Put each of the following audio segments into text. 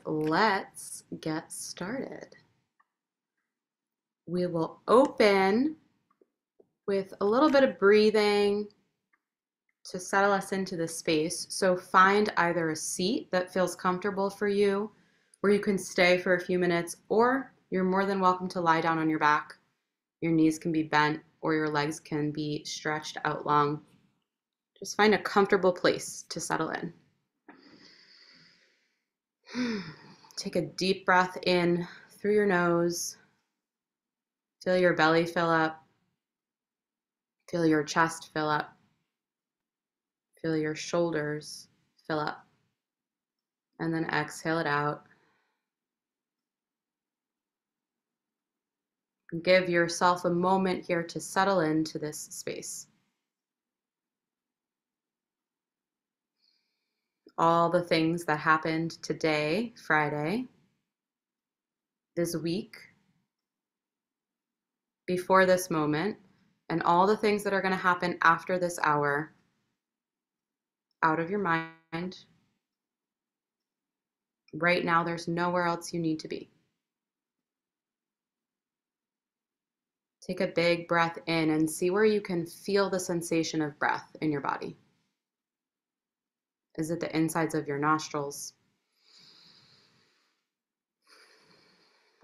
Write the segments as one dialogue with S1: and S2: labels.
S1: let's get started. We will open with a little bit of breathing to settle us into the space. So find either a seat that feels comfortable for you, where you can stay for a few minutes, or you're more than welcome to lie down on your back. Your knees can be bent or your legs can be stretched out long. Just find a comfortable place to settle in. Take a deep breath in through your nose. Feel your belly fill up. Feel your chest fill up. Feel your shoulders fill up. And then exhale it out. Give yourself a moment here to settle into this space. All the things that happened today, Friday, this week, before this moment, and all the things that are going to happen after this hour, out of your mind. Right now, there's nowhere else you need to be. Take a big breath in and see where you can feel the sensation of breath in your body. Is it the insides of your nostrils?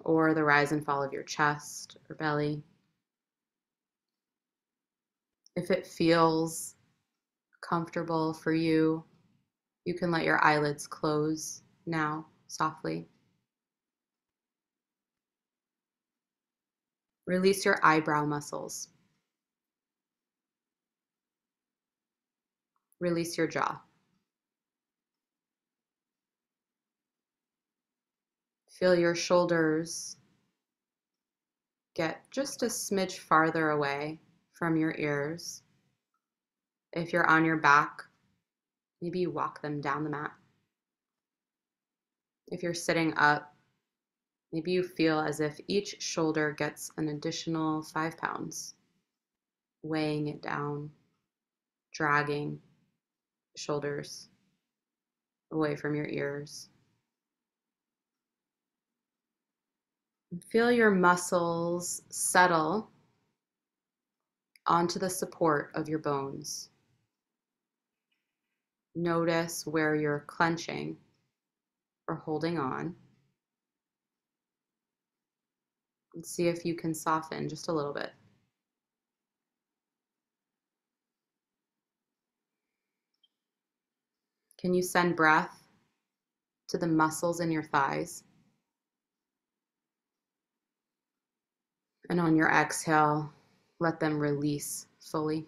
S1: Or the rise and fall of your chest or belly? If it feels comfortable for you, you can let your eyelids close now, softly. Release your eyebrow muscles. Release your jaw. Feel your shoulders get just a smidge farther away from your ears. If you're on your back, maybe you walk them down the mat. If you're sitting up, maybe you feel as if each shoulder gets an additional 5 pounds, weighing it down, dragging shoulders away from your ears. Feel your muscles settle onto the support of your bones. Notice where you're clenching or holding on. And see if you can soften just a little bit. Can you send breath to the muscles in your thighs? And on your exhale, let them release fully.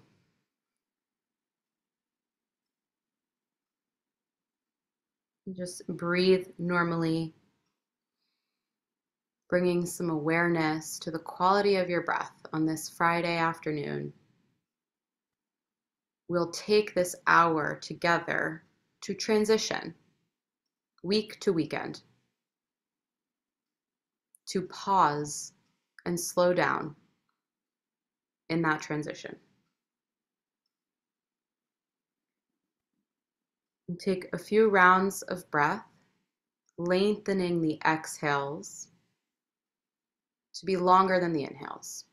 S1: Just breathe normally, bringing some awareness to the quality of your breath on this Friday afternoon. We'll take this hour together to transition week to weekend, to pause and slow down in that transition. And take a few rounds of breath, lengthening the exhales to be longer than the inhales.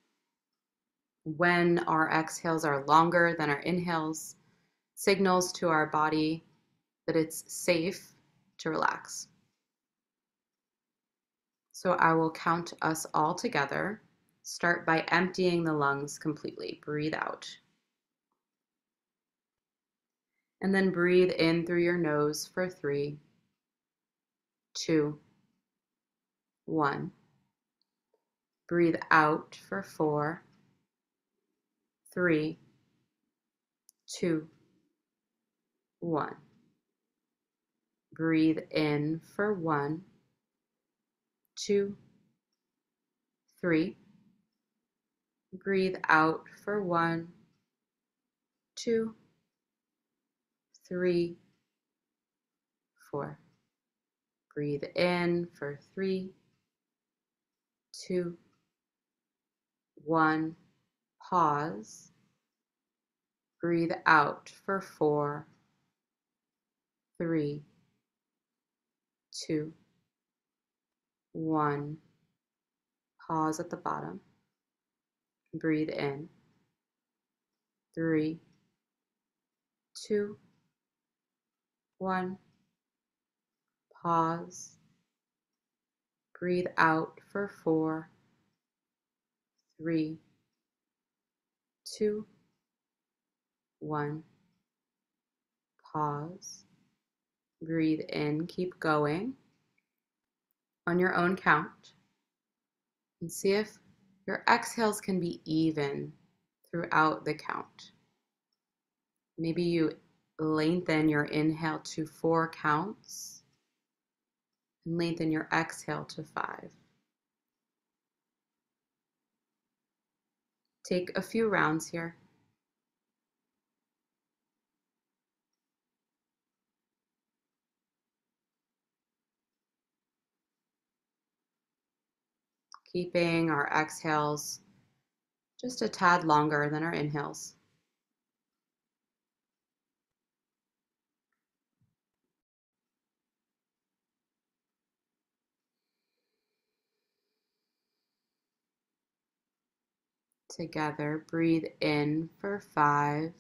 S1: When our exhales are longer than our inhales, signals to our body that it's safe to relax. So I will count us all together. Start by emptying the lungs completely. Breathe out. And then breathe in through your nose for 3, 2, 1. Breathe out for 4, 3, 2, 1. Breathe in for 1, 2, 3. Breathe out for 1, 2, 3, 4. Breathe in for 3, 2, 1. Pause. Breathe out for 4, 3, 2, 1. Pause at the bottom. Breathe in. 3, 2, 1. Pause. Breathe out for 4, 3, 2, 1. Pause. Breathe in. Keep going on your own count. And see if your exhales can be even throughout the count. Maybe you lengthen your inhale to 4 counts and lengthen your exhale to 5. Take a few rounds here. Keeping our exhales just a tad longer than our inhales. Together, breathe in for 5,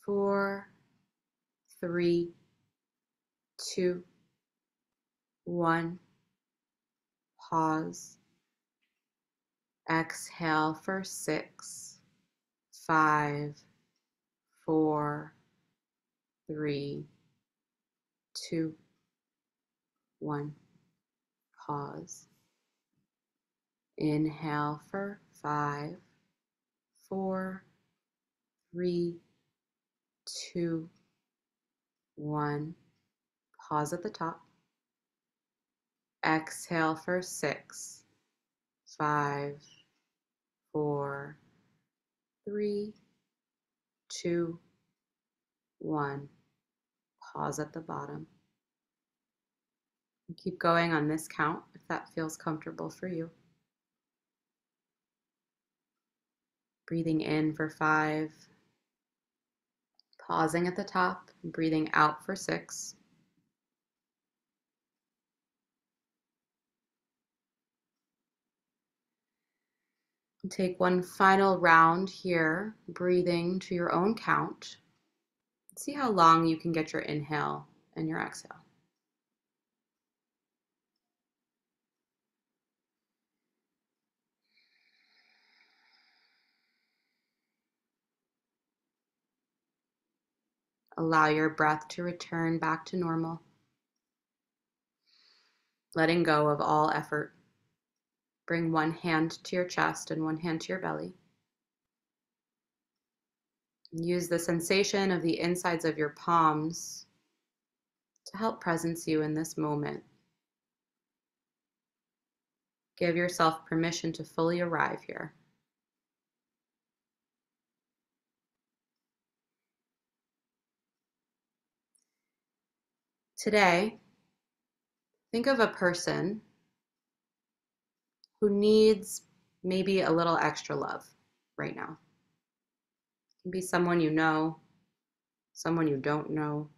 S1: 4, 3, 2, 1. Pause. Exhale for 6, 5, 4, 3, 2, 1. Pause. Inhale for 5, 4, 3, 2, 1. Pause at the top. Exhale for 6, 5, 4, 3, 2, 1. Pause at the bottom. And keep going on this count if that feels comfortable for you. Breathing in for 5, pausing at the top, and breathing out for 6. And take one final round here, breathing to your own count. See how long you can get your inhale and your exhale. Allow your breath to return back to normal, letting go of all effort. Bring one hand to your chest and one hand to your belly. Use the sensation of the insides of your palms to help presence you in this moment. Give yourself permission to fully arrive here. Today, think of a person who needs maybe a little extra love right now. It can be someone you know, someone you don't know.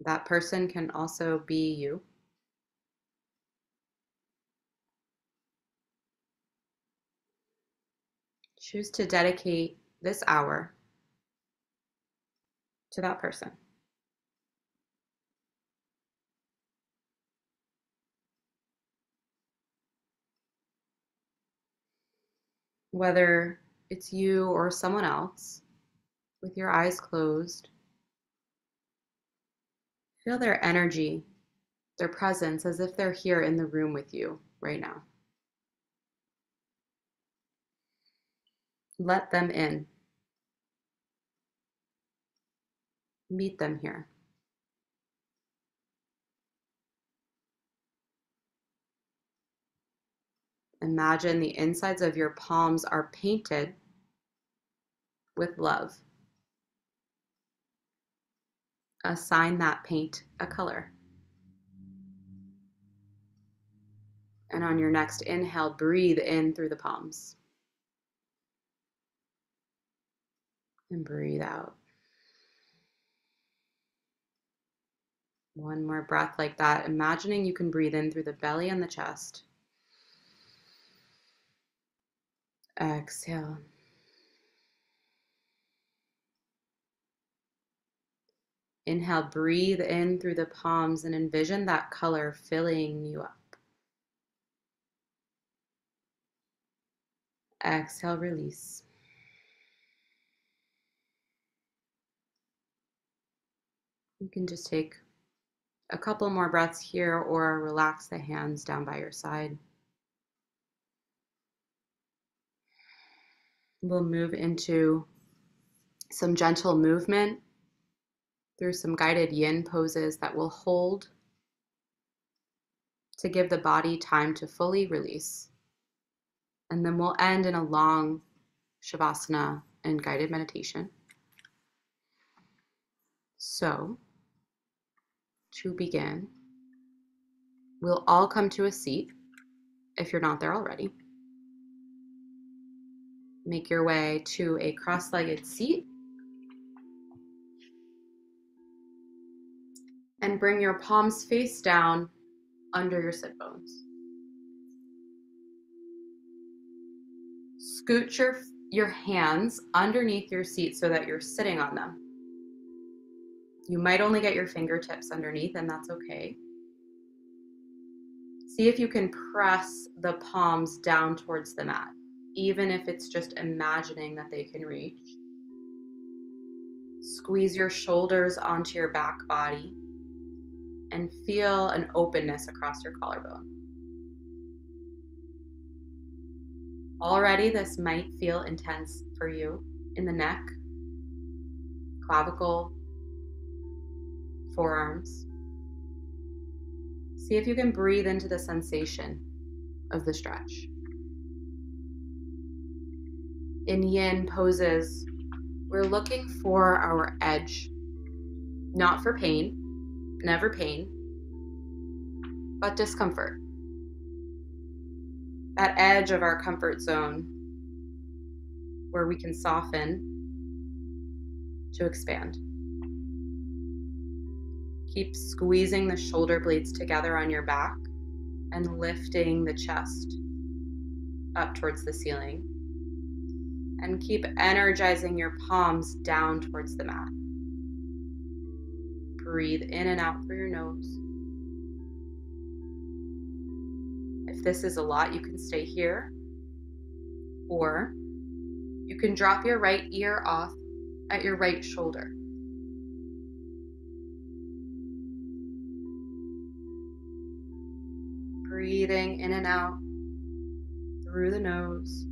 S1: That person can also be you. Choose to dedicate this hour to that person. Whether it's you or someone else, with your eyes closed, feel their energy, their presence, as if they're here in the room with you right now. Let them in. Meet them here. Imagine the insides of your palms are painted with love. Assign that paint a color. And on your next inhale, breathe in through the palms. And breathe out. One more breath like that, imagining you can breathe in through the belly and the chest. Exhale. Inhale, breathe in through the palms and envision that color filling you up. Exhale, release. You can just take a couple more breaths here or relax the hands down by your side. We'll move into some gentle movement through some guided yin poses that will hold to give the body time to fully release. And then we'll end in a long shavasana and guided meditation. So, to begin, we'll all come to a seat if you're not there already. Make your way to a cross-legged seat and bring your palms face down under your sit bones. Scoot your hands underneath your seat so that you're sitting on them. You might only get your fingertips underneath, and that's okay. See if you can press the palms down towards the mat, even if it's just imagining that they can reach. Squeeze your shoulders onto your back body and feel an openness across your collarbone. Already, this might feel intense for you in the neck, clavicle, forearms. See if you can breathe into the sensation of the stretch. In yin poses, we're looking for our edge, not for pain, never pain, but discomfort. That edge of our comfort zone where we can soften to expand. Keep squeezing the shoulder blades together on your back and lifting the chest up towards the ceiling. And keep energizing your palms down towards the mat. Breathe in and out through your nose. If this is a lot, you can stay here, or you can drop your right ear off at your right shoulder. Breathing in and out through the nose.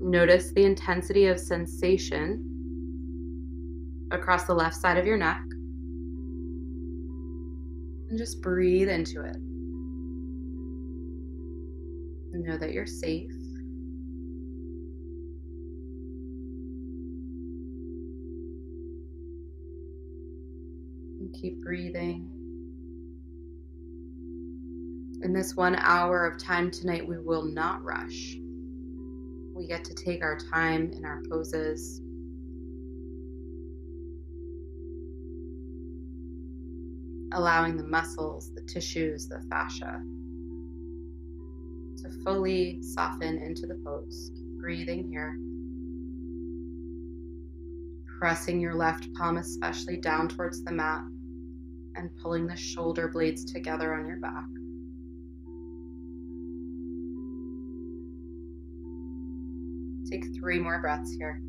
S1: Notice the intensity of sensation across the left side of your neck. And just breathe into it. And know that you're safe. And keep breathing. In this 1 hour of time tonight, we will not rush. We get to take our time in our poses. Allowing the muscles, the tissues, the fascia to fully soften into the pose. Breathing here. Pressing your left palm especially down towards the mat and pulling the shoulder blades together on your back. Take 3 more breaths here.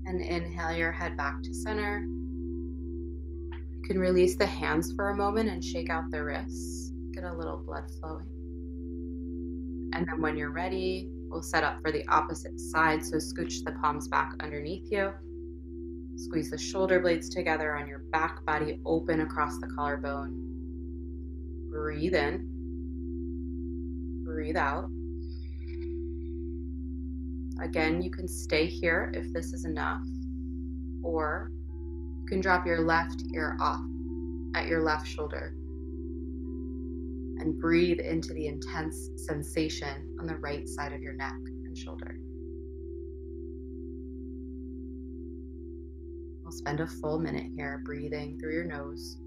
S1: And inhale your head back to center. You can release the hands for a moment and shake out the wrists. Get a little blood flowing. And then when you're ready, we'll set up for the opposite side. So scooch the palms back underneath you. Squeeze the shoulder blades together on your back body, open across the collarbone. Breathe in. Breathe out. Again, you can stay here if this is enough, or you can drop your left ear off at your left shoulder. And breathe into the intense sensation on the right side of your neck and shoulder. We'll spend a full minute here breathing through your nose.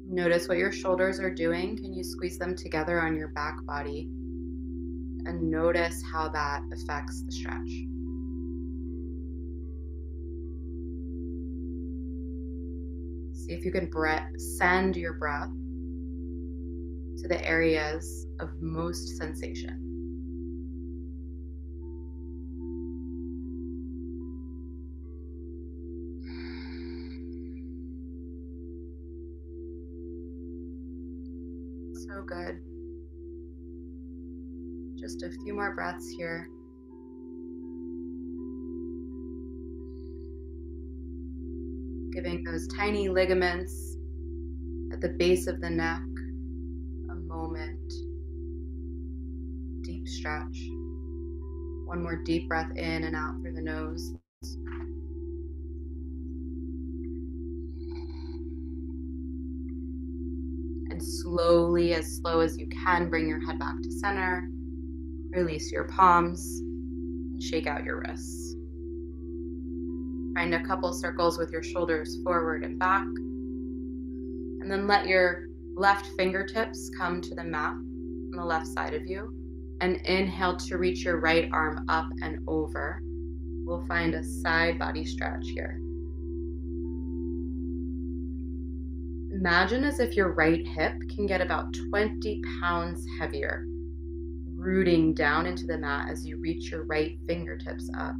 S1: Notice what your shoulders are doing. Can you squeeze them together on your back body? And notice how that affects the stretch. See if you can send your breath to the areas of most sensation. So good. Just a few more breaths here. Giving those tiny ligaments at the base of the neck a moment. Deep stretch. One more deep breath in and out through the nose. And slowly, as slow as you can, bring your head back to center. Release your palms. And shake out your wrists. Find a couple circles with your shoulders forward and back. And then let your left fingertips come to the mat on the left side of you. And inhale to reach your right arm up and over. We'll find a side body stretch here. Imagine as if your right hip can get about 20 pounds heavier, rooting down into the mat as you reach your right fingertips up.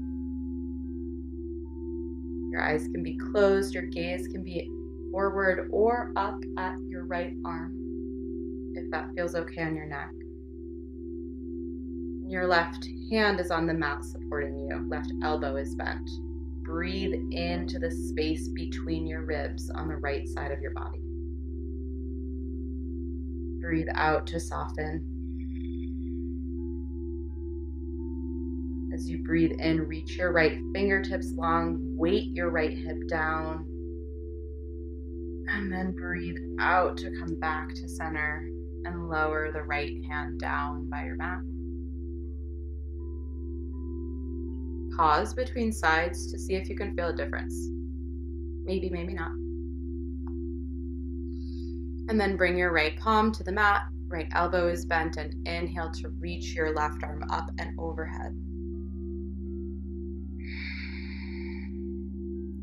S1: Your eyes can be closed, your gaze can be forward or up at your right arm, if that feels okay on your neck. Your left hand is on the mat supporting you, left elbow is bent. Breathe into the space between your ribs on the right side of your body. Breathe out to soften. As you breathe in, reach your right fingertips long, weight your right hip down, and then breathe out to come back to center and lower the right hand down by your mat. Pause between sides to see if you can feel a difference. Maybe, maybe not. And then bring your right palm to the mat, right elbow is bent, and inhale to reach your left arm up and overhead.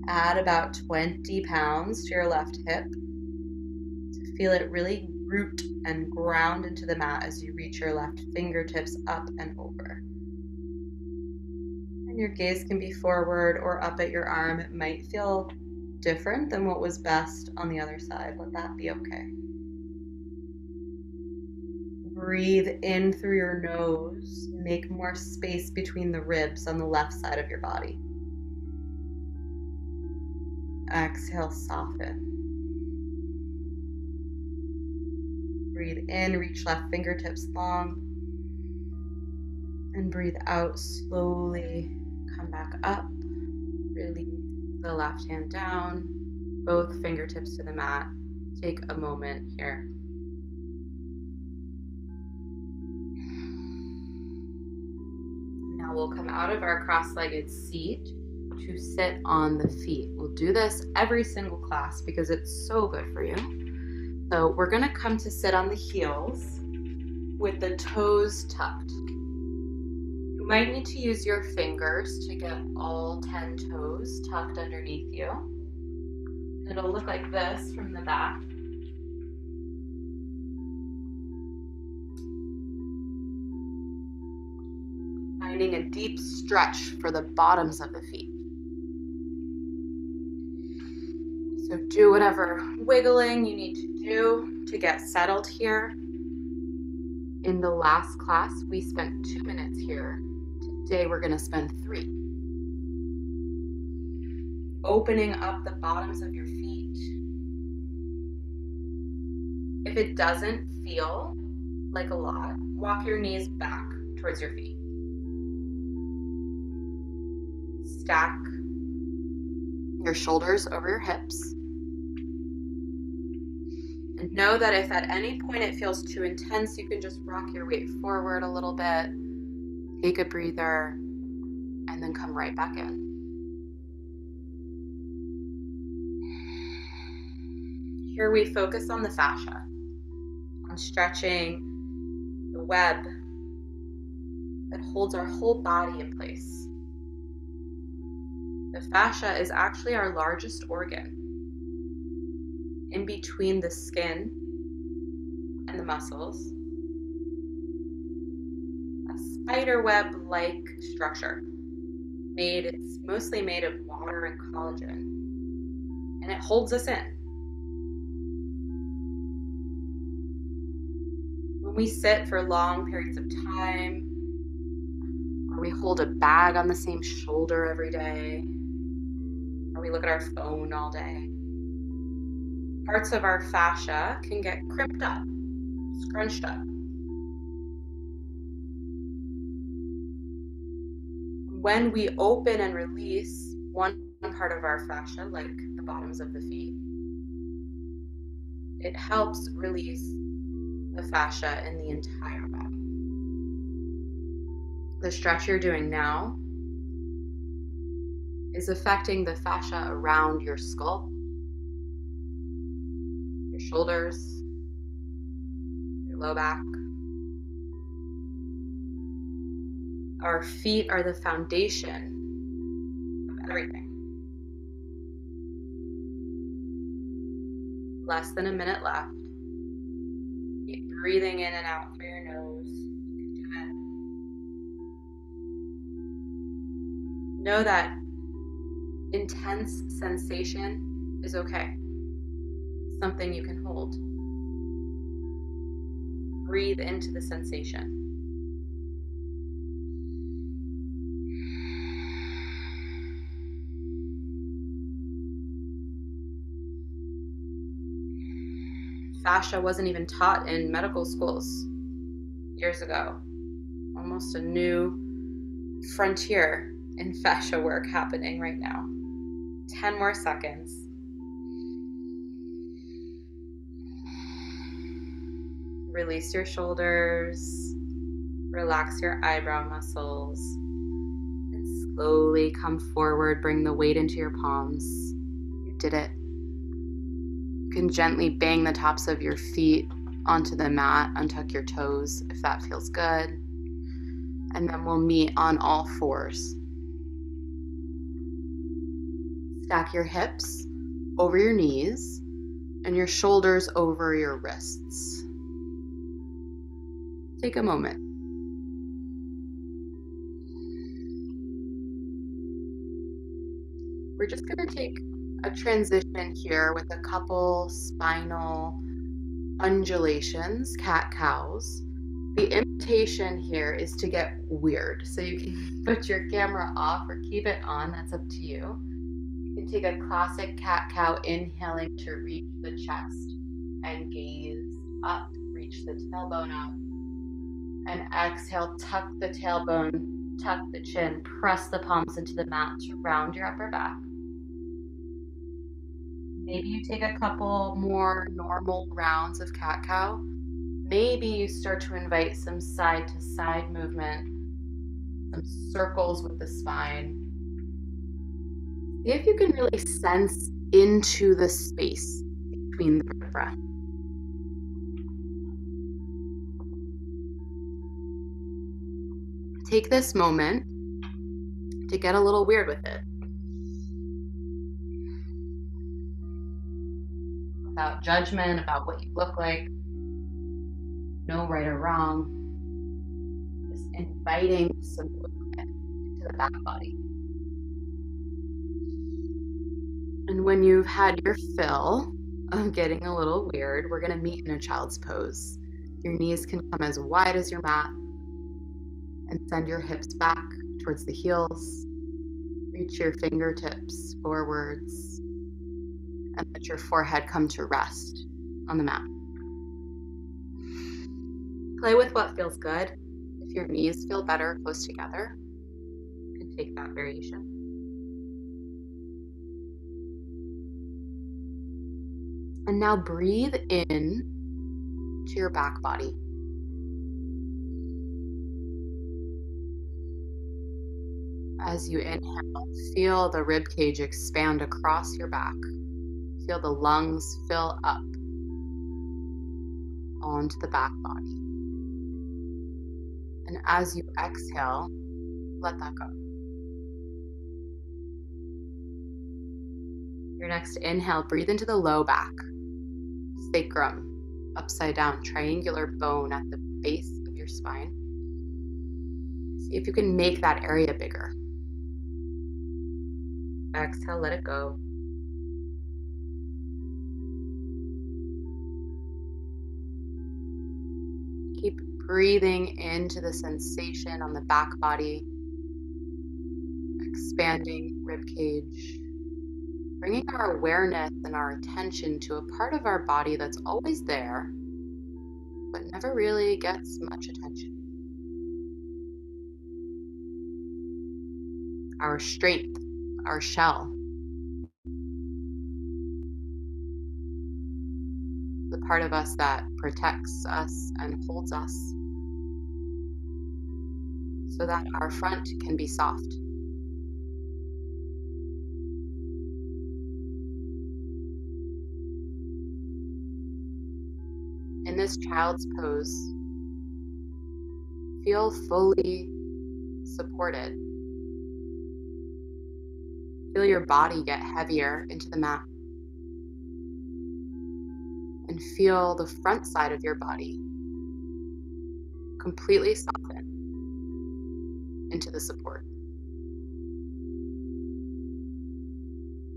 S1: Add about 20 pounds to your left hip to feel it really root and ground into the mat as you reach your left fingertips up and over. And your gaze can be forward or up at your arm. It might feel different than what was best on the other side. Let that be okay. Breathe in through your nose. Make more space between the ribs on the left side of your body. Exhale, soften. Breathe in, reach left fingertips long. And breathe out slowly. Come back up. Release the left hand down. Both fingertips to the mat. Take a moment here. Now we'll come out of our cross-legged seat to sit on the feet. We'll do this every single class because it's so good for you. So we're gonna come to sit on the heels with the toes tucked. You might need to use your fingers to get all 10 toes tucked underneath you. It'll look like this from the back. Finding a deep stretch for the bottoms of the feet. So do whatever wiggling you need to do to get settled here. In the last class, we spent 2 minutes here. Today, we're going to spend 3. Opening up the bottoms of your feet. If it doesn't feel like a lot, walk your knees back towards your feet. stack your shoulders over your hips. And know that if at any point it feels too intense, you can just rock your weight forward a little bit, take a breather, and then come right back in. Here we focus on the fascia, on stretching the web that holds our whole body in place. The fascia is actually our largest organ, in between the skin and the muscles. A spider web-like structure. It's mostly made of water and collagen, and it holds us in. When we sit for long periods of time, or we hold a bag on the same shoulder every day, or we look at our phone all day, parts of our fascia can get crimped up, scrunched up. When we open and release one part of our fascia, like the bottoms of the feet, it helps release the fascia in the entire body. The stretch you're doing now is affecting the fascia around your skull, your shoulders, your low back. Our feet are the foundation of everything. Less than a minute left. Keep breathing in and out through your nose. You can do it. Know that intense sensation is okay. Something you can hold. Breathe into the sensation. Fascia wasn't even taught in medical schools years ago. Almost a new frontier in fascia work happening right now. 10 more seconds. Release your shoulders. Relax your eyebrow muscles. And slowly come forward. Bring the weight into your palms. You did it. You can gently bang the tops of your feet onto the mat, untuck your toes if that feels good. And then we'll meet on all fours. Stack your hips over your knees and your shoulders over your wrists. Take a moment. We're just going to take a transition here with a couple spinal undulations, cat-cows. The invitation here is to get weird. So you can put your camera off or keep it on, that's up to you. You can take a classic cat-cow, inhaling to reach the chest and gaze up, reach the tailbone up. And exhale, tuck the tailbone, tuck the chin, press the palms into the mat to round your upper back. Maybe you take a couple more normal rounds of cat-cow. Maybe you start to invite some side-to-side movement, some circles with the spine. See if you can really sense into the space between the vertebrae. Take this moment to get a little weird with it. Without judgment about what you look like. No right or wrong. Just inviting some movement into the back body. And when you've had your fill of getting a little weird, we're going to meet in a child's pose. Your knees can come as wide as your mat. And send your hips back towards the heels. Reach your fingertips forwards. And let your forehead come to rest on the mat. Play with what feels good. If your knees feel better close together, you can take that variation. And now breathe in to your back body. As you inhale, feel the rib cage expand across your back. Feel the lungs fill up onto the back body. And as you exhale, let that go. Your next inhale, breathe into the low back, sacrum, upside down, triangular bone at the base of your spine. See if you can make that area bigger. Exhale, let it go. Keep breathing into the sensation on the back body, expanding rib cage, bringing our awareness and our attention to a part of our body that's always there, but never really gets much attention. Our strength, our shell. The part of us that protects us and holds us so that our front can be soft. In this child's pose, feel fully supported. Feel your body get heavier into the mat. And feel the front side of your body completely soften into the support.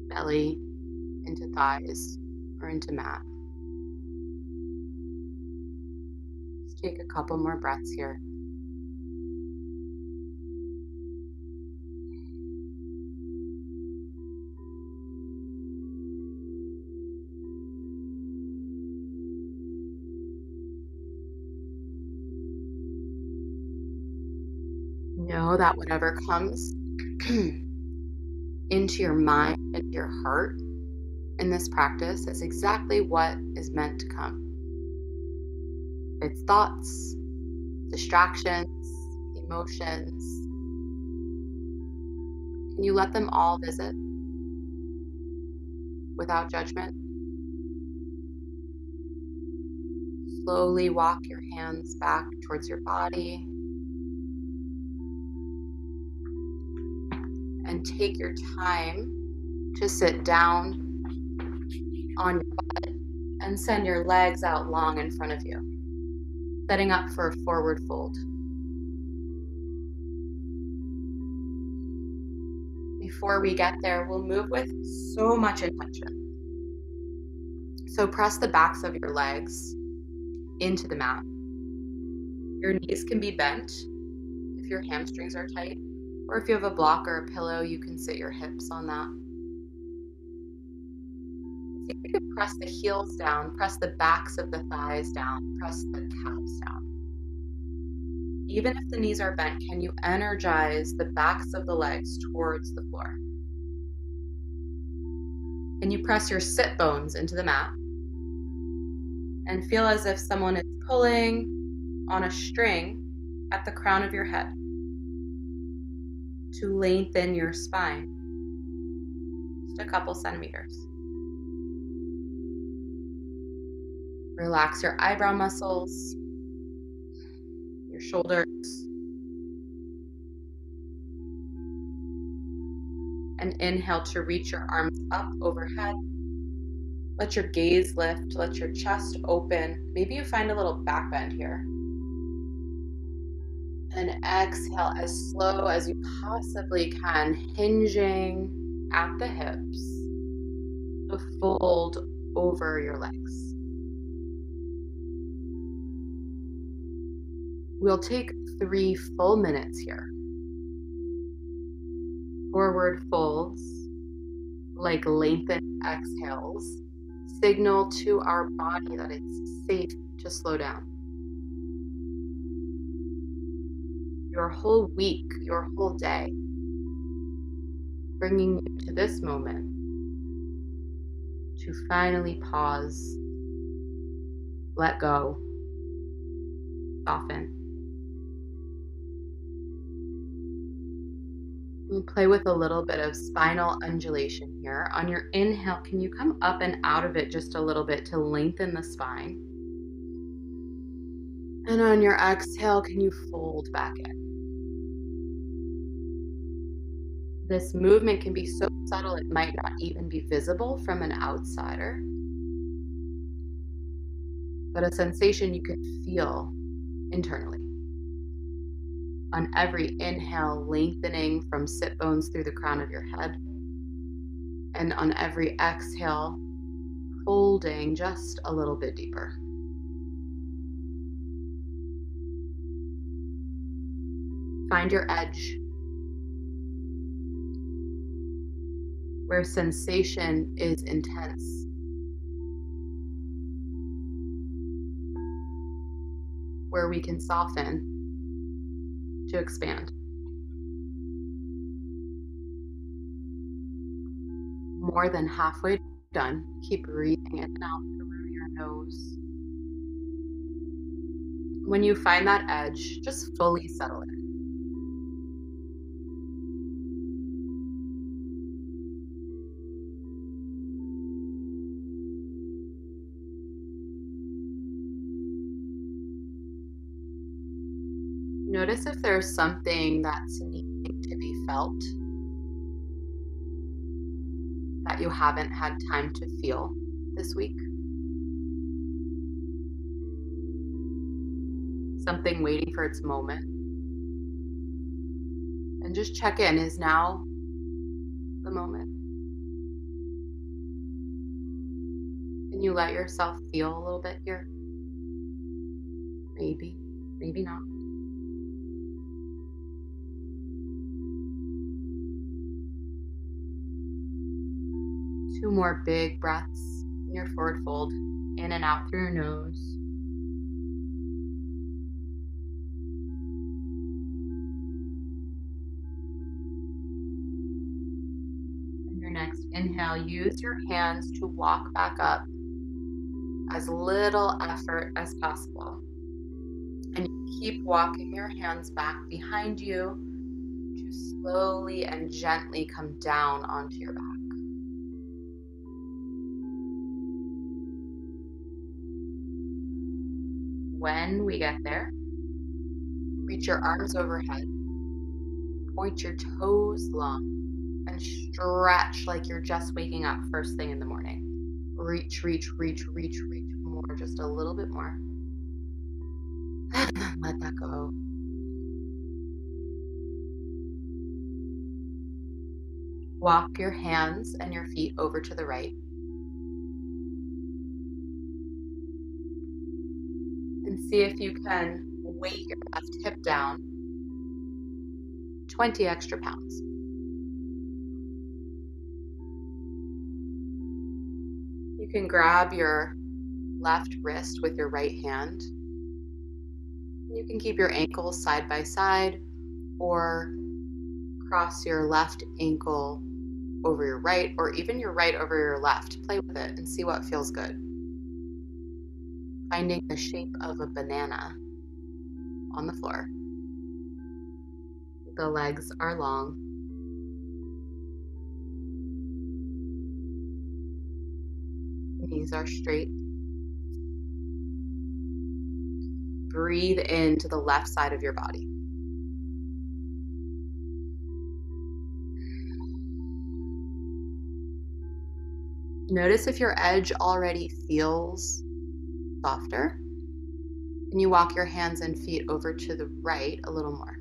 S1: Belly into thighs or into mat. Let's take a couple more breaths here. Know that whatever comes into your mind and your heart in this practice is exactly what is meant to come. It's thoughts, distractions, emotions. Can you let them all visit without judgment? Slowly walk your hands back towards your body. And take your time to sit down on your butt and send your legs out long in front of you, setting up for a forward fold. Before we get there, we'll move with so much intention. So press the backs of your legs into the mat. Your knees can be bent if your hamstrings are tight. Or if you have a block or a pillow, you can sit your hips on that. See if you can press the heels down, press the backs of the thighs down, press the calves down. Even if the knees are bent, can you energize the backs of the legs towards the floor? Can you press your sit bones into the mat? And feel as if someone is pulling on a string at the crown of your head to lengthen your spine just a couple centimeters. Relax your eyebrow muscles, your shoulders, and inhale to reach your arms up overhead. Let your gaze lift, let your chest open. Maybe you find a little back bend here. And exhale as slow as you possibly can, hinging at the hips to fold over your legs. We'll take 3 full minutes here. Forward folds, like lengthened exhales, signal to our body that it's safe to slow down. Your whole week, your whole day, bringing you to this moment to finally pause, let go, soften. We'll play with a little bit of spinal undulation here. On your inhale, can you come up and out of it just a little bit to lengthen the spine? And on your exhale, can you fold back in? This movement can be so subtle it might not even be visible from an outsider, but a sensation you can feel internally. On every inhale, lengthening from sit bones through the crown of your head. And on every exhale, folding just a little bit deeper. Find your edge, where sensation is intense. Where we can soften to expand. More than halfway done. Keep breathing in and out through your nose. When you find that edge, just fully settle in. Notice if there's something that's needing to be felt that you haven't had time to feel this week. Something waiting for its moment. And just check in. Is now the moment? Can you let yourself feel a little bit here? Maybe, maybe not. Two more big breaths in your forward fold, in and out through your nose. And your next inhale, use your hands to walk back up as little effort as possible. And you keep walking your hands back behind you to slowly and gently come down onto your back. When we get there, reach your arms overhead, point your toes long, and stretch like you're just waking up first thing in the morning. Reach, reach, reach, reach, reach more, just a little bit more. And then let that go. Walk your hands and your feet over to the right. And see if you can weight your left hip down 20 extra pounds. You can grab your left wrist with your right hand. You can keep your ankles side by side or cross your left ankle over your right or even your right over your left. Play with it and see what feels good. Finding the shape of a banana on the floor. The legs are long. Knees are straight. Breathe into the left side of your body. Notice if your edge already feels softer. And you walk your hands and feet over to the right a little more.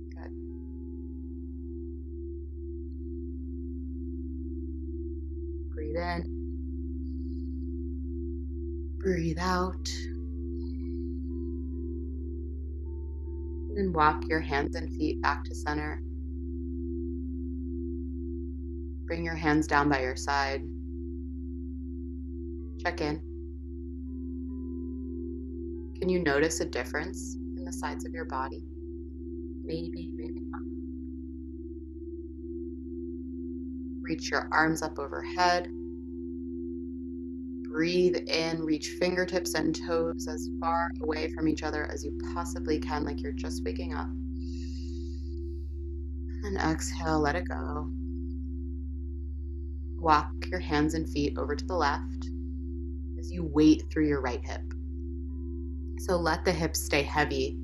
S1: Good. Breathe in. Breathe out. And then walk your hands and feet back to center. Bring your hands down by your side. Check in. Can you notice a difference in the sides of your body? Maybe, maybe not. Reach your arms up overhead. Breathe in, reach fingertips and toes as far away from each other as you possibly can, like you're just waking up. And exhale, let it go. Walk your hands and feet over to the left as you weight through your right hip. So let the hips stay heavy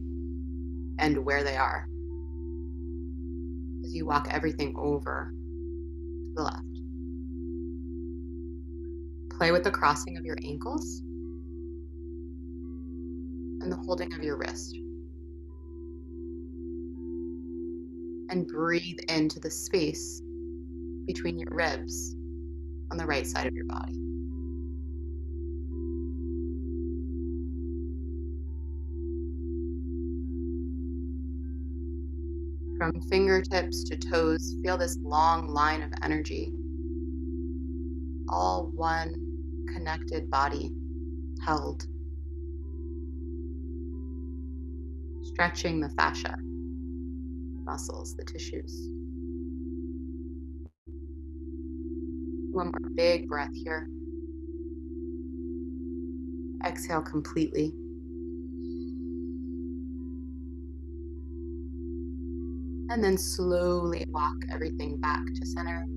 S1: and where they are as you walk everything over to the left. Play with the crossing of your ankles and the holding of your wrist. And breathe into the space between your ribs on the right side of your body. From fingertips to toes, feel this long line of energy. All one connected body held. Stretching the fascia, muscles, the tissues. One more big breath here. Exhale completely. And then slowly walk everything back to center.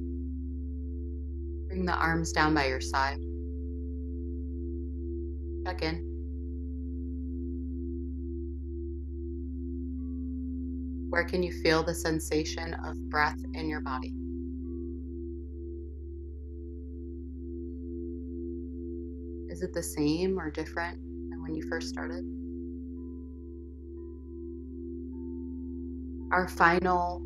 S1: Bring the arms down by your side. Check in. Where can you feel the sensation of breath in your body? Is it the same or different than when you first started? Our final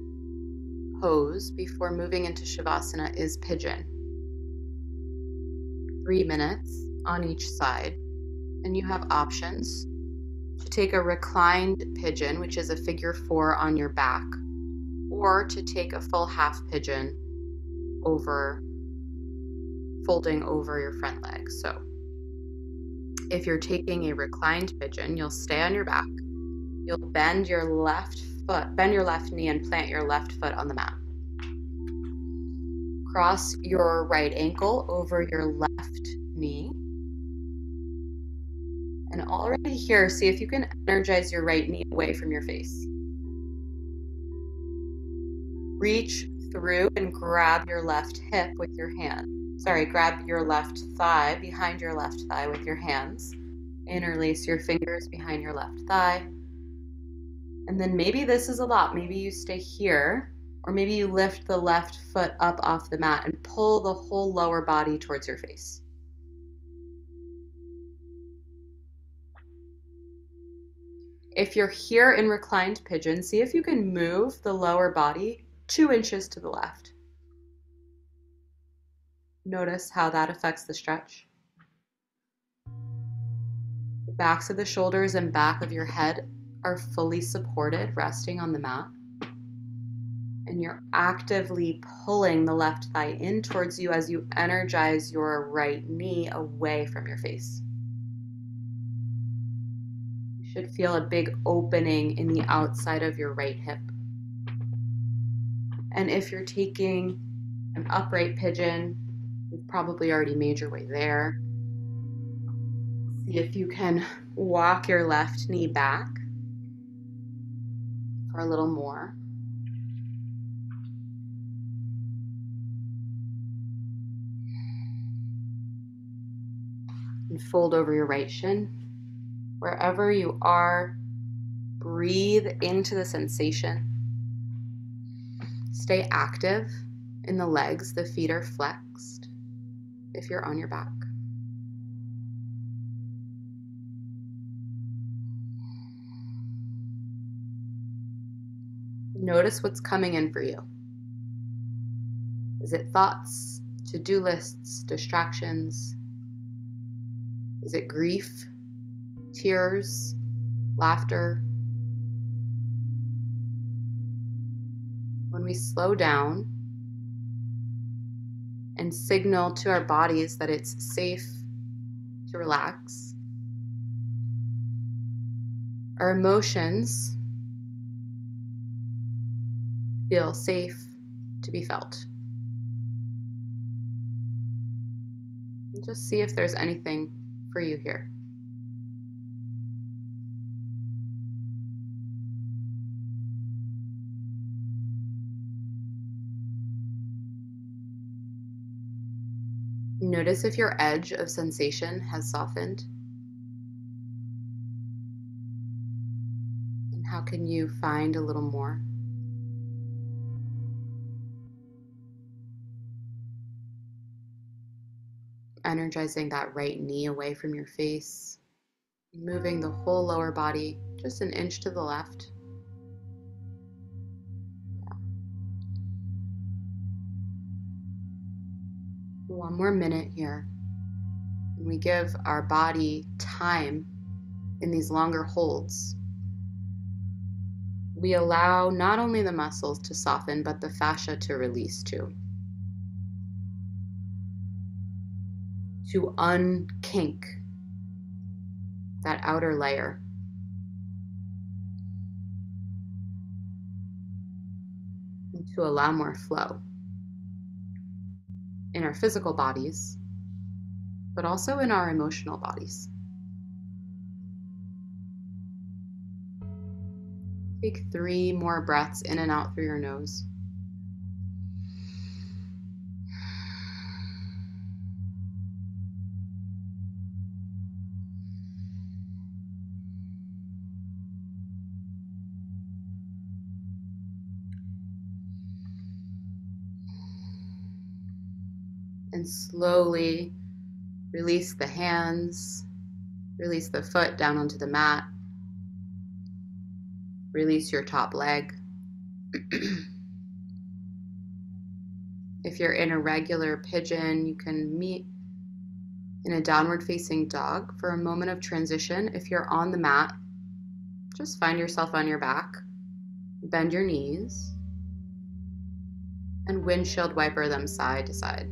S1: pose before moving into Shavasana is pigeon. 3 minutes on each side, and you have options to take a reclined pigeon, which is a figure 4 on your back, or to take a full half pigeon folding over your front leg. So if you're taking a reclined pigeon, you'll stay on your back. You'll bend your left knee and plant your left foot on the mat. Cross your right ankle over your left knee. And already here, see if you can energize your right knee away from your face. Reach through and grab your left hip with your hand. Grab your left thigh behind your left thigh with your hands. Interlace your fingers behind your left thigh. And then maybe this is a lot. Maybe you stay here, or maybe you lift the left foot up off the mat and pull the whole lower body towards your face. If you're here in reclined pigeon, see if you can move the lower body 2 inches to the left. Notice how that affects the stretch. The backs of the shoulders and back of your head are fully supported, resting on the mat. And you're actively pulling the left thigh in towards you as you energize your right knee away from your face. You should feel a big opening in the outside of your right hip. And if you're taking an upright pigeon, you've probably already made your way there. See if you can walk your left knee back for a little more. And fold over your right shin. Wherever you are, breathe into the sensation. Stay active in the legs. The feet are flexed if you're on your back. Notice what's coming in for you. Is it thoughts, to-do lists, distractions? Is it grief, tears, laughter? When we slow down and signal to our bodies that it's safe to relax, our emotions feel safe to be felt. And just see if there's anything for you here. Notice if your edge of sensation has softened. And how can you find a little more? Energizing that right knee away from your face, moving the whole lower body just an inch to the left. One more minute here. We give our body time in these longer holds. We allow not only the muscles to soften, but the fascia to release too. To unkink that outer layer. And to allow more flow in our physical bodies, but also in our emotional bodies. Take 3 more breaths in and out through your nose. And slowly release the hands, release the foot down onto the mat, release your top leg. If you're in a regular pigeon, you can meet in a downward facing dog for a moment of transition. If you're on the mat, just find yourself on your back, bend your knees, and windshield wiper them side to side.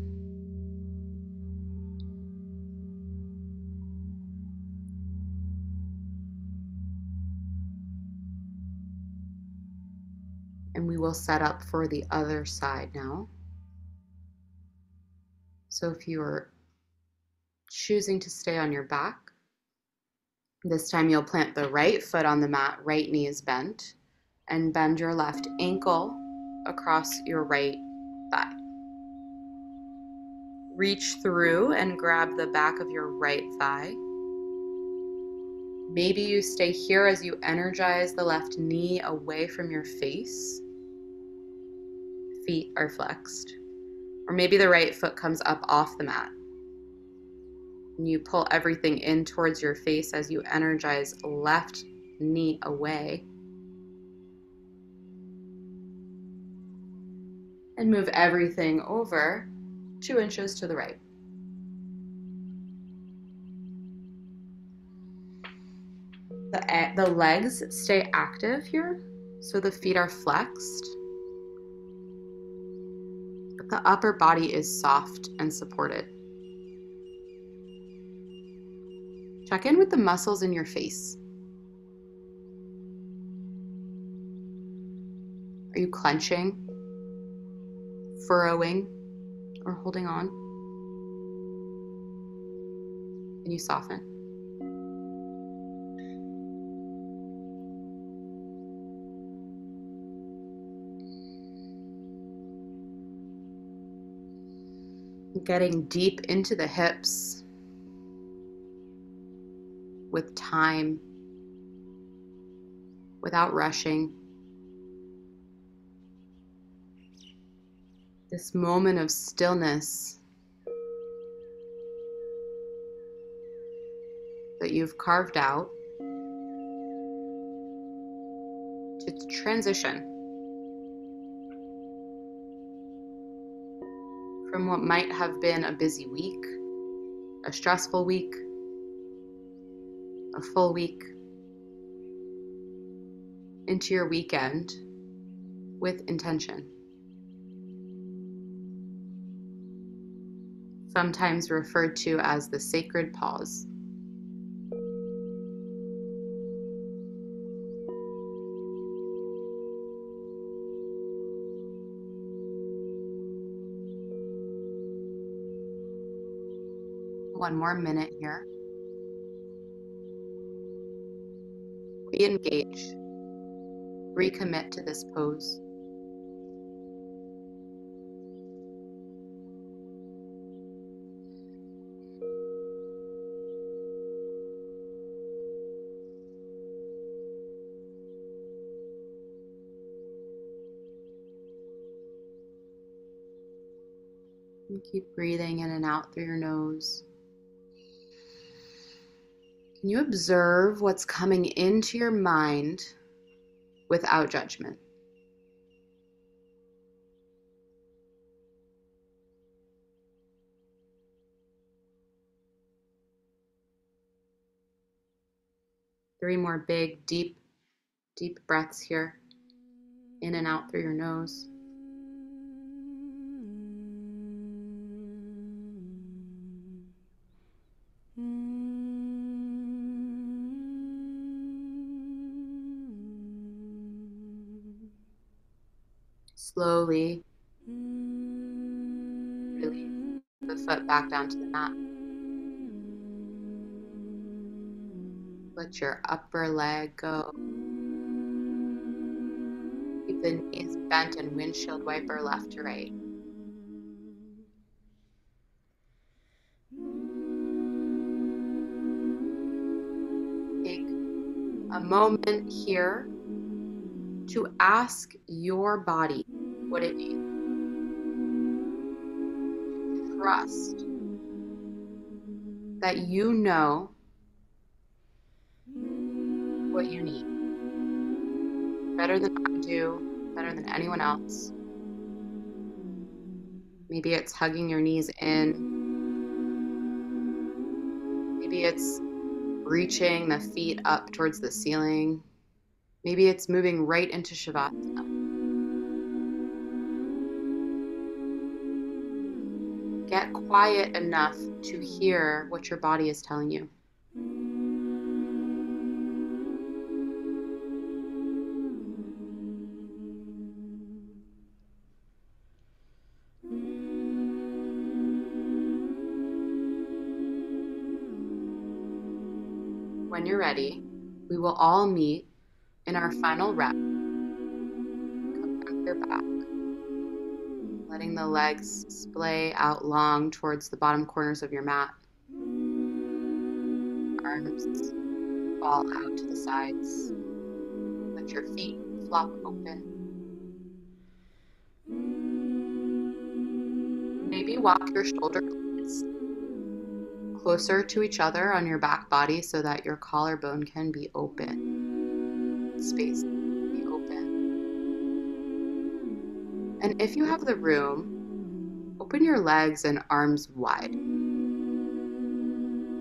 S1: And we will set up for the other side now. So if you're choosing to stay on your back, this time you'll plant the right foot on the mat, right knee is bent, and bend your left ankle across your right thigh. Reach through and grab the back of your right thigh. Maybe you stay here as you energize the left knee away from your face. Feet are flexed. Or maybe the right foot comes up off the mat. And you pull everything in towards your face as you energize left knee away. And move everything over 2 inches to the right. The legs stay active here, so the feet are flexed. But the upper body is soft and supported. Check in with the muscles in your face. Are you clenching, furrowing, or holding on? Can you soften? Getting deep into the hips with time, without rushing. This moment of stillness that you've carved out to transition from what might have been a busy week, a stressful week, a full week, into your weekend with intention. Sometimes referred to as the sacred pause. One more minute here. Re-engage. Recommit to this pose. And keep breathing in and out through your nose. Can you observe what's coming into your mind without judgment? Three more big, deep breaths here. In and out through your nose. Slowly release the foot back down to the mat. Let your upper leg go. Keep the knees bent and windshield wiper left to right. Take a moment here to ask your body what it needs. Trust that you know what you need. Better than I do, better than anyone else. Maybe it's hugging your knees in. Maybe it's reaching the feet up towards the ceiling. Maybe it's moving right into Shavasana. Get quiet enough to hear what your body is telling you. When you're ready, we will all meet in our final rep. Come down your back, letting the legs splay out long towards the bottom corners of your mat. Arms fall out to the sides. Let your feet flop open. Maybe walk your shoulder blades closer to each other on your back body so that your collarbone can be open. Space can be open. And if you have the room, open your legs and arms wide.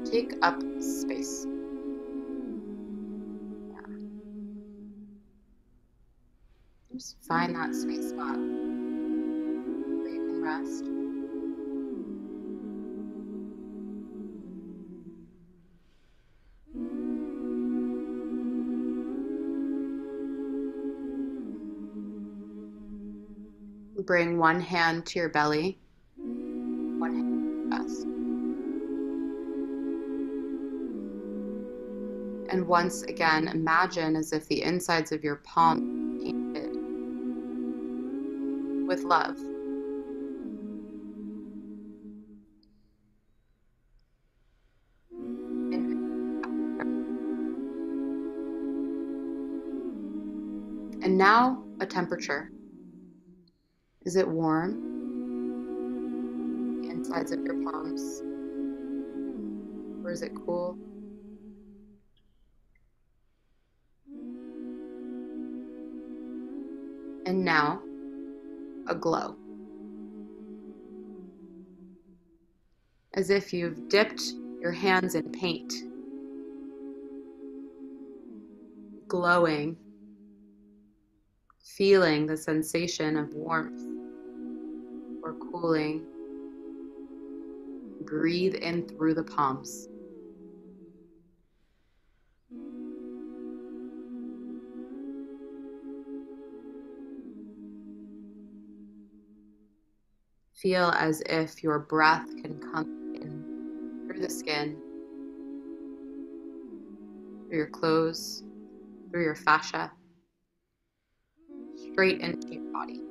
S1: Take up space. Just find that space spot where you can rest. Bring one hand to your belly, one hand to your chest. And once again, imagine as if the insides of your palm painted with love. And now a temperature. Is it warm? The insides of your palms? Or is it cool? And now, a glow. As if you've dipped your hands in paint. Glowing. Feeling the sensation of warmth or cooling. Breathe in through the palms. Feel as if your breath can come in through through the skin, through your clothes, through your fascia, straight into your body.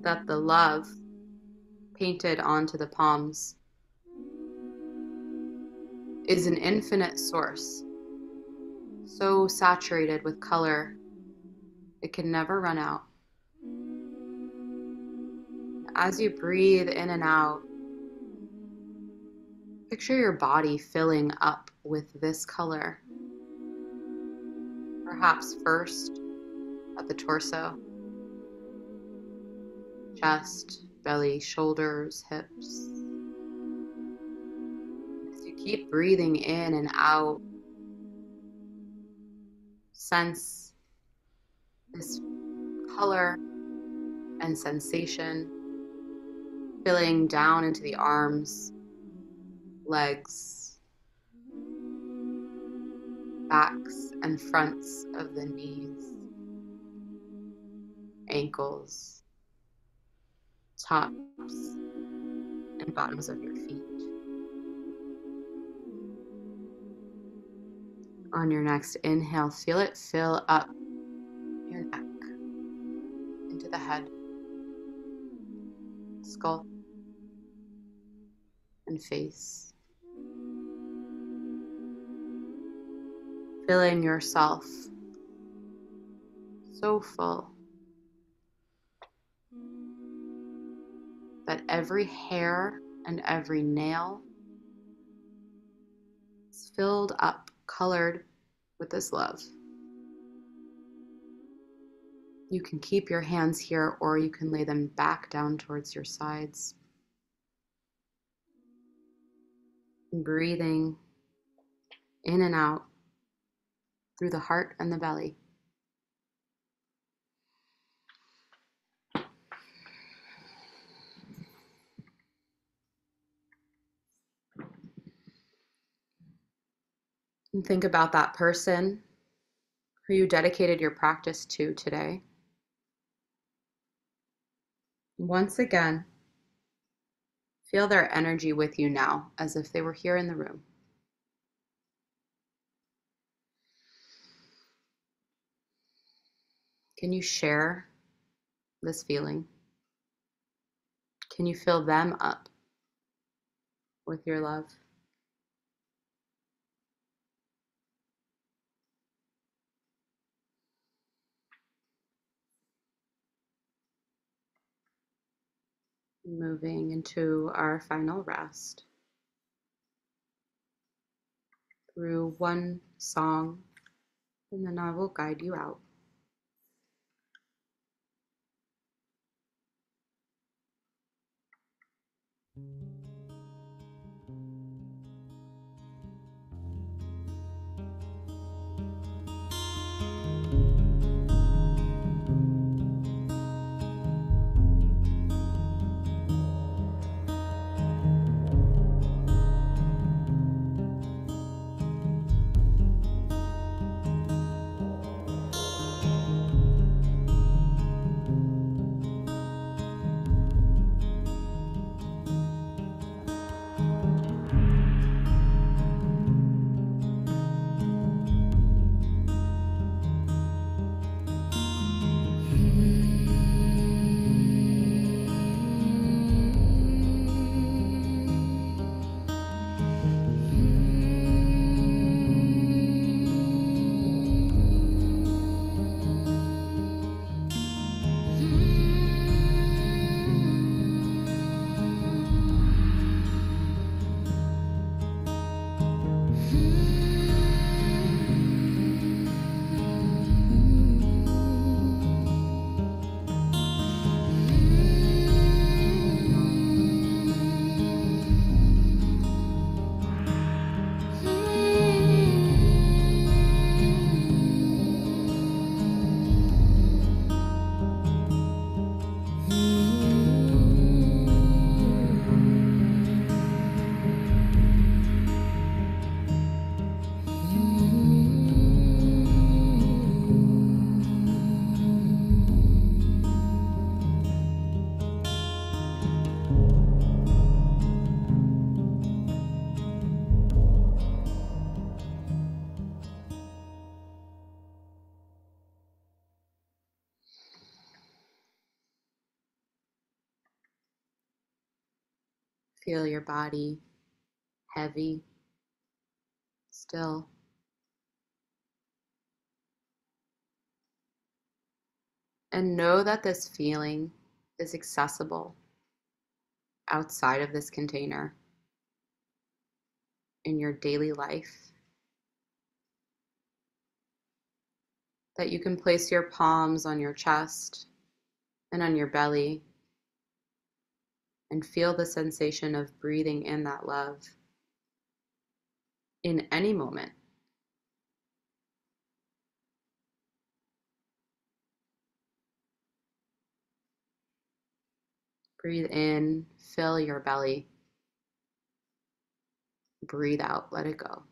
S1: That the love painted onto the palms is an infinite source, so saturated with color, it can never run out. As you breathe in and out, picture your body filling up with this color. Perhaps first at the torso, chest, belly, shoulders, hips. As you keep breathing in and out, sense this color and sensation filling down into the arms, legs, backs and fronts of the knees, ankles, tops and bottoms of your feet. On your next inhale, feel it fill up your neck, into the head, skull, and face. Filling yourself so full that every hair and every nail is filled up, colored with this love. You can keep your hands here or you can lay them back down towards your sides. Breathing in and out through the heart and the belly. And think about that person who you dedicated your practice to today. Once again, feel their energy with you now, as if they were here in the room. Can you share this feeling? Can you fill them up with your love? Moving into our final rest through one song, and then I will guide you out. Feel your body heavy, still. And know that this feeling is accessible outside of this container in your daily life. That you can place your palms on your chest and on your belly and feel the sensation of breathing in that love in any moment. Breathe in, fill your belly. Breathe out, let it go.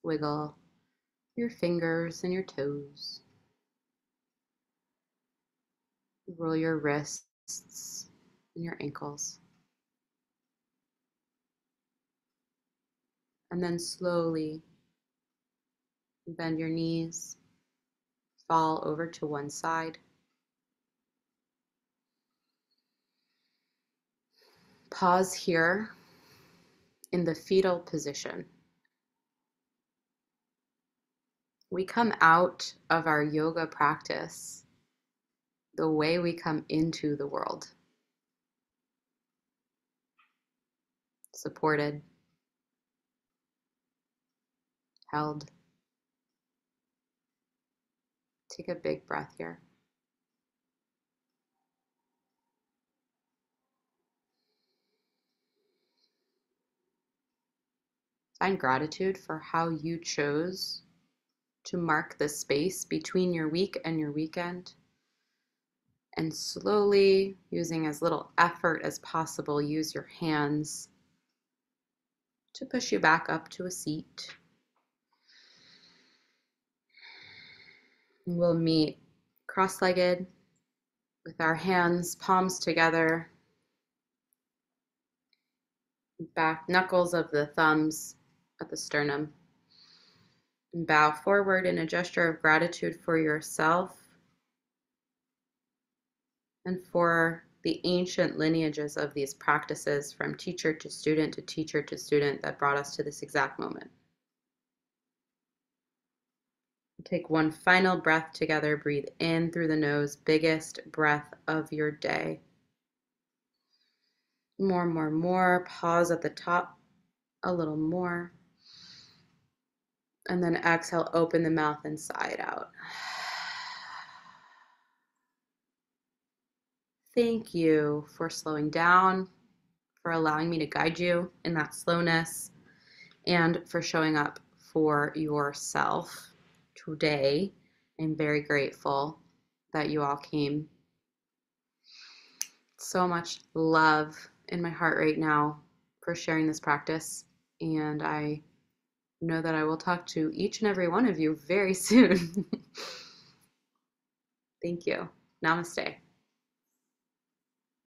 S1: Wiggle your fingers and your toes. Roll your wrists and your ankles. And then slowly bend your knees, fall over to one side. Pause here in the fetal position. We come out of our yoga practice the way we come into the world. Supported, held. Take a big breath here. Find gratitude for how you chose to mark the space between your week and your weekend. And slowly, using as little effort as possible, use your hands to push you back up to a seat. We'll meet cross-legged with our hands, palms together, back knuckles of the thumbs at the sternum. And bow forward in a gesture of gratitude for yourself and for the ancient lineages of these practices from teacher to student to teacher to student that brought us to this exact moment. Take one final breath together. Breathe in through the nose, biggest breath of your day. More. Pause at the top a little more. And then exhale, open the mouth and sigh it out. Thank you for slowing down, for allowing me to guide you in that slowness, and for showing up for yourself today. I'm very grateful that you all came. So much love in my heart right now for sharing this practice, and I know that I will talk to each and every one of you very soon. Thank you. Namaste.